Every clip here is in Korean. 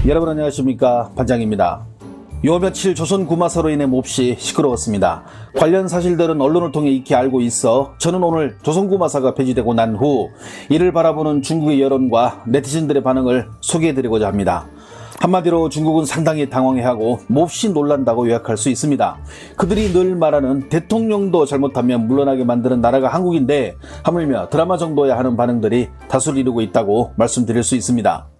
여러분 안녕하십니까, 반장입니다. 요 며칠 조선 구마사로 인해 몹시 시끄러웠습니다. 관련 사실들은 언론을 통해 익히 알고 있어 저는 오늘 조선 구마사가 폐지되고 난 후 이를 바라보는 중국의 여론과 네티즌들의 반응을 소개해드리고자 합니다. 한마디로 중국은 상당히 당황해하고 몹시 놀란다고 요약할 수 있습니다. 그들이 늘 말하는 대통령도 잘못하면 물러나게 만드는 나라가 한국인데 하물며 드라마 정도야 하는 반응들이 다수를 이루고 있다고 말씀드릴 수 있습니다.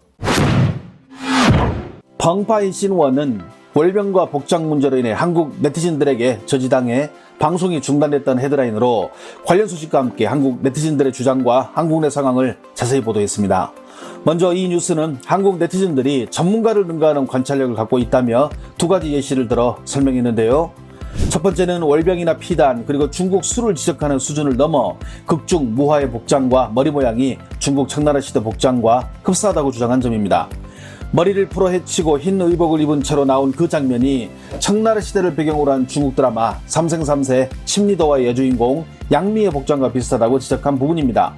펑파이 신원은 월병과 복장 문제로 인해 한국 네티즌들에게 저지당해 방송이 중단됐다는 헤드라인으로 관련 소식과 함께 한국 네티즌들의 주장과 한국 내 상황을 자세히 보도했습니다. 먼저 이 뉴스는 한국 네티즌들이 전문가를 능가하는 관찰력을 갖고 있다며 두 가지 예시를 들어 설명했는데요. 첫 번째는 월병이나 피단 그리고 중국 술을 지적하는 수준을 넘어 극중 무화의 복장과 머리 모양이 중국 청나라 시대 복장과 흡사하다고 주장한 점입니다. 머리를 풀어 헤치고 흰 의복을 입은 채로 나온 그 장면이 청나라 시대를 배경으로 한 중국 드라마 삼생삼세 심리도와의 여주인공 양미의 복장과 비슷하다고 지적한 부분입니다.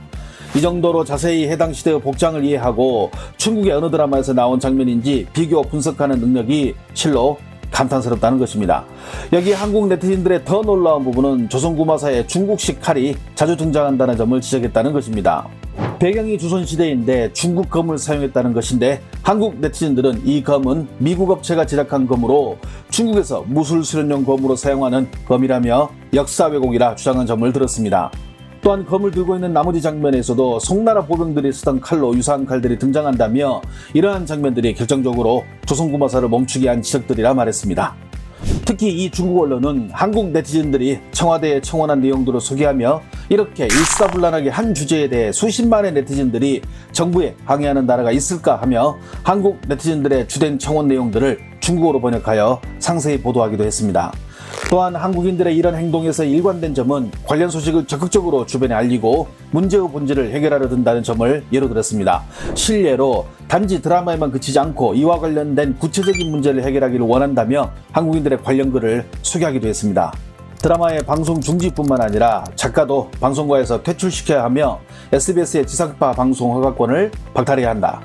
이 정도로 자세히 해당 시대의 복장을 이해하고 중국의 어느 드라마에서 나온 장면인지 비교 분석하는 능력이 실로 감탄스럽다는 것입니다. 여기 한국 네티즌들의 더 놀라운 부분은 조선구마사에 중국식 칼이 자주 등장한다는 점을 지적했다는 것입니다. 배경이 조선시대인데 중국 검을 사용했다는 것인데 한국 네티즌들은 이 검은 미국 업체가 제작한 검으로 중국에서 무술 수련용 검으로 사용하는 검이라며 역사 왜곡이라 주장한 점을 들었습니다. 또한 검을 들고 있는 나머지 장면에서도 송나라 보병들이 쓰던 칼로 유사한 칼들이 등장한다며 이러한 장면들이 결정적으로 조선구마사를 멈추게 한 지적들이라 말했습니다. 특히 이 중국 언론은 한국 네티즌들이 청와대에 청원한 내용들을 소개하며 이렇게 일사불란하게 한 주제에 대해 수십만의 네티즌들이 정부에 항의하는 나라가 있을까 하며 한국 네티즌들의 주된 청원 내용들을 중국어로 번역하여 상세히 보도하기도 했습니다. 또한 한국인들의 이런 행동에서 일관된 점은 관련 소식을 적극적으로 주변에 알리고 문제의 본질을 해결하려 든다는 점을 예로 들었습니다. 실례로 단지 드라마에만 그치지 않고 이와 관련된 구체적인 문제를 해결하기를 원한다며 한국인들의 관련 글을 소개하기도 했습니다. 드라마의 방송 중지뿐만 아니라 작가도 방송과에서 퇴출시켜야 하며 SBS의 지상파 방송 허가권을 박탈해야 한다.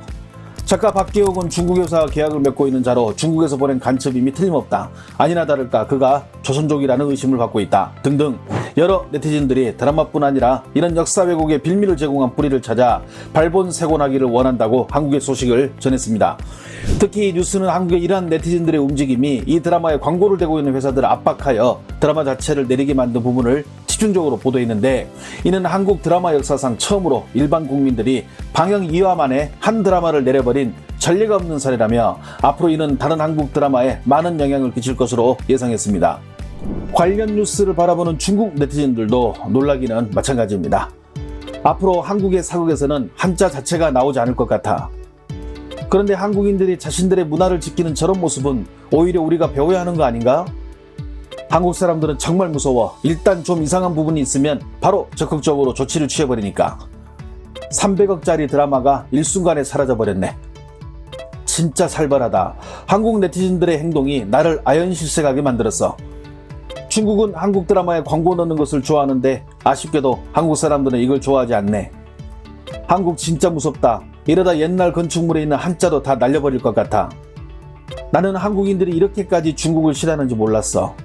작가 박계옥은 중국 회사와 계약을 맺고 있는 자로 중국에서 보낸 간첩임이 틀림없다. 아니나 다를까 그가 조선족이라는 의심을 받고 있다. 등등 여러 네티즌들이 드라마뿐 아니라 이런 역사 왜곡의 빌미를 제공한 뿌리를 찾아 발본색원하기를 원한다고 한국의 소식을 전했습니다. 특히 이 뉴스는 한국의 이러한 네티즌들의 움직임이 이 드라마에 광고를 대고 있는 회사들을 압박하여 드라마 자체를 내리게 만든 부분을 집중적으로 보도했는데 이는 한국 드라마 역사상 처음으로 일반 국민들이 방영 2화 만에 한 드라마를 내려버린 전례가 없는 사례라며 앞으로 이는 다른 한국 드라마에 많은 영향을 끼칠 것으로 예상했습니다. 관련 뉴스를 바라보는 중국 네티즌들도 놀라기는 마찬가지입니다. 앞으로 한국의 사극에서는 한자 자체가 나오지 않을 것 같아. 그런데 한국인들이 자신들의 문화를 지키는 저런 모습은 오히려 우리가 배워야 하는 거 아닌가? 한국 사람들은 정말 무서워. 일단 좀 이상한 부분이 있으면 바로 적극적으로 조치를 취해버리니까. 300억짜리 드라마가 일순간에 사라져버렸네. 진짜 살벌하다. 한국 네티즌들의 행동이 나를 아연실색하게 만들었어. 중국은 한국 드라마에 광고 넣는 것을 좋아하는데 아쉽게도 한국 사람들은 이걸 좋아하지 않네. 한국 진짜 무섭다. 이러다 옛날 건축물에 있는 한자도 다 날려버릴 것 같아. 나는 한국인들이 이렇게까지 중국을 싫어하는지 몰랐어.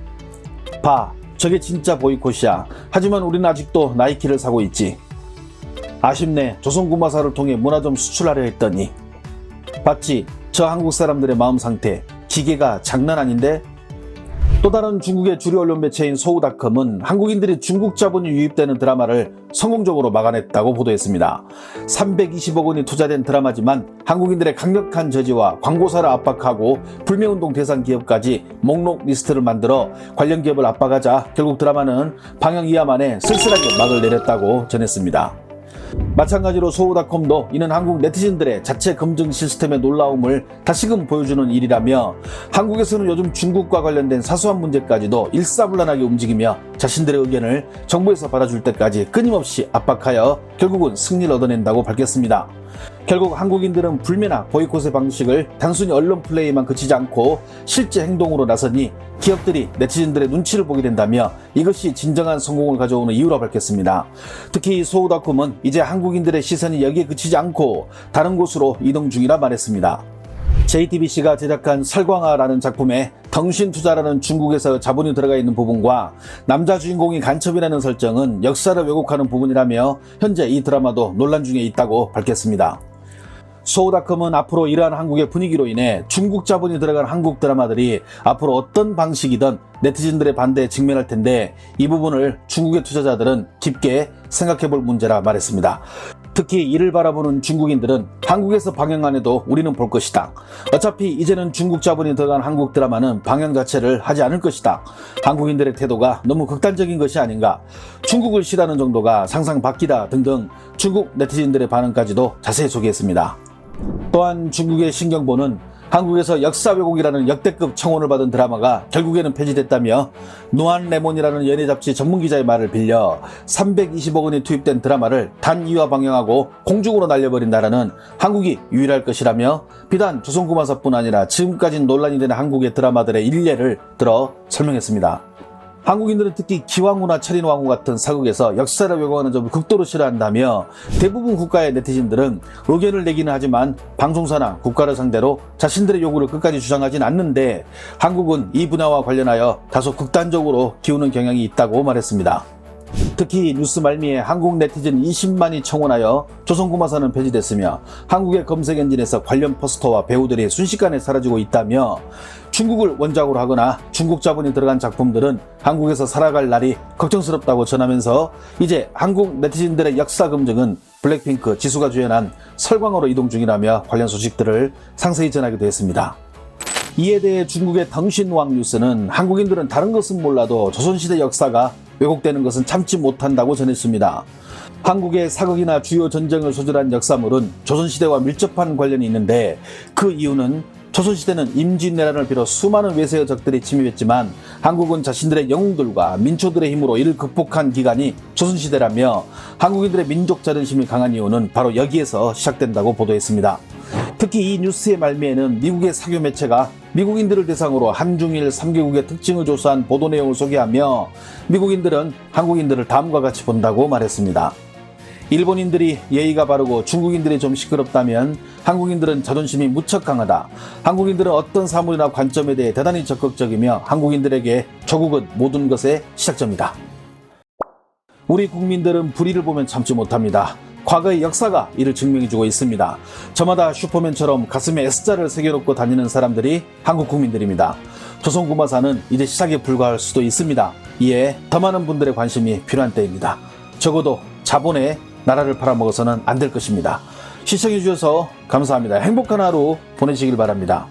봐, 저게 진짜 보이콧이야. 하지만 우리는 아직도 나이키를 사고 있지. 아쉽네. 조선구마사를 통해 문화 좀 수출하려 했더니. 봤지? 저 한국 사람들의 마음 상태. 기계가 장난 아닌데? 또 다른 중국의 주류 언론 매체인 소우닷컴은 한국인들이 중국 자본이 유입되는 드라마를 성공적으로 막아냈다고 보도했습니다. 320억 원이 투자된 드라마지만 한국인들의 강력한 저지와 광고사를 압박하고 불매운동 대상 기업까지 목록 리스트를 만들어 관련 기업을 압박하자 결국 드라마는 방영 2화 만에 쓸쓸하게 막을 내렸다고 전했습니다. 마찬가지로 소우닷컴도 이는 한국 네티즌들의 자체 검증 시스템의 놀라움을 다시금 보여주는 일이라며 한국에서는 요즘 중국과 관련된 사소한 문제까지도 일사불란하게 움직이며 자신들의 의견을 정부에서 받아줄 때까지 끊임없이 압박하여 결국은 승리를 얻어낸다고 밝혔습니다. 결국 한국인들은 불매나 보이콧의 방식을 단순히 언론 플레이만 그치지 않고 실제 행동으로 나서니 기업들이 네티즌들의 눈치를 보게 된다며 이것이 진정한 성공을 가져오는 이유라 밝혔습니다. 특히 소우닷컴은 이제 한국인들의 시선이 여기에 그치지 않고 다른 곳으로 이동 중이라 말했습니다. JTBC가 제작한 설광아라는 작품에 덩신투자라는 중국에서 자본이 들어가 있는 부분과 남자 주인공이 간첩이라는 설정은 역사를 왜곡하는 부분이라며 현재 이 드라마도 논란 중에 있다고 밝혔습니다. 소우닷컴은 앞으로 이러한 한국의 분위기로 인해 중국 자본이 들어간 한국 드라마들이 앞으로 어떤 방식이든 네티즌들의 반대에 직면할 텐데 이 부분을 중국의 투자자들은 깊게 생각해볼 문제라 말했습니다. 특히 이를 바라보는 중국인들은 한국에서 방영 안 해도 우리는 볼 것이다. 어차피 이제는 중국 자본이 들어간 한국 드라마는 방영 자체를 하지 않을 것이다. 한국인들의 태도가 너무 극단적인 것이 아닌가. 중국을 싫어하는 정도가 상상 밖이다 등등 중국 네티즌들의 반응까지도 자세히 소개했습니다. 또한 중국의 신경보는 한국에서 역사 왜곡이라는 역대급 청원을 받은 드라마가 결국에는 폐지됐다며 노안 레몬이라는 연예 잡지 전문 기자의 말을 빌려 320억 원이 투입된 드라마를 단 2화 방영하고 공중으로 날려버린다라는 한국이 유일할 것이라며 비단 조선구마사뿐 아니라 지금까지 논란이 되는 한국의 드라마들의 일례를 들어 설명했습니다. 한국인들은 특히 기왕후나 철인왕후 같은 사극에서 역사를 왜곡하는 점을 극도로 싫어한다며 대부분 국가의 네티즌들은 의견을 내기는 하지만 방송사나 국가를 상대로 자신들의 요구를 끝까지 주장하진 않는데 한국은 이 분야와 관련하여 다소 극단적으로 기우는 경향이 있다고 말했습니다. 특히 뉴스 말미에 한국 네티즌 20만이 청원하여 조선구마사는 폐지됐으며 한국의 검색 엔진에서 관련 포스터와 배우들이 순식간에 사라지고 있다며 중국을 원작으로 하거나 중국 자본이 들어간 작품들은 한국에서 살아갈 날이 걱정스럽다고 전하면서 이제 한국 네티즌들의 역사 검증은 블랙핑크 지수가 주연한 설광어로 이동 중이라며 관련 소식들을 상세히 전하기도 했습니다. 이에 대해 중국의 덩신왕 뉴스는 한국인들은 다른 것은 몰라도 조선시대 역사가 왜곡되는 것은 참지 못한다고 전했습니다. 한국의 사극이나 주요 전쟁을 소재로 한 역사물은 조선시대와 밀접한 관련이 있는데 그 이유는 조선시대는 임진왜란을 비롯 수많은 외세의 적들이 침입했지만 한국은 자신들의 영웅들과 민초들의 힘으로 이를 극복한 기간이 조선시대라며 한국인들의 민족 자존심이 강한 이유는 바로 여기에서 시작된다고 보도했습니다. 특히 이 뉴스의 말미에는 미국의 사교 매체가 미국인들을 대상으로 한중일 3개국의 특징을 조사한 보도 내용을 소개하며 미국인들은 한국인들을 다음과 같이 본다고 말했습니다. 일본인들이 예의가 바르고 중국인들이 좀 시끄럽다면 한국인들은 자존심이 무척 강하다. 한국인들은 어떤 사물이나 관점에 대해 대단히 적극적이며 한국인들에게 조국은 모든 것의 시작점이다. 우리 국민들은 불의를 보면 참지 못합니다. 과거의 역사가 이를 증명해주고 있습니다. 저마다 슈퍼맨처럼 가슴에 S자를 새겨놓고 다니는 사람들이 한국 국민들입니다. 조선구마사는 이제 시작에 불과할 수도 있습니다. 이에 더 많은 분들의 관심이 필요한 때입니다. 적어도 자본에 나라를 팔아먹어서는 안 될 것입니다. 시청해주셔서 감사합니다. 행복한 하루 보내시길 바랍니다.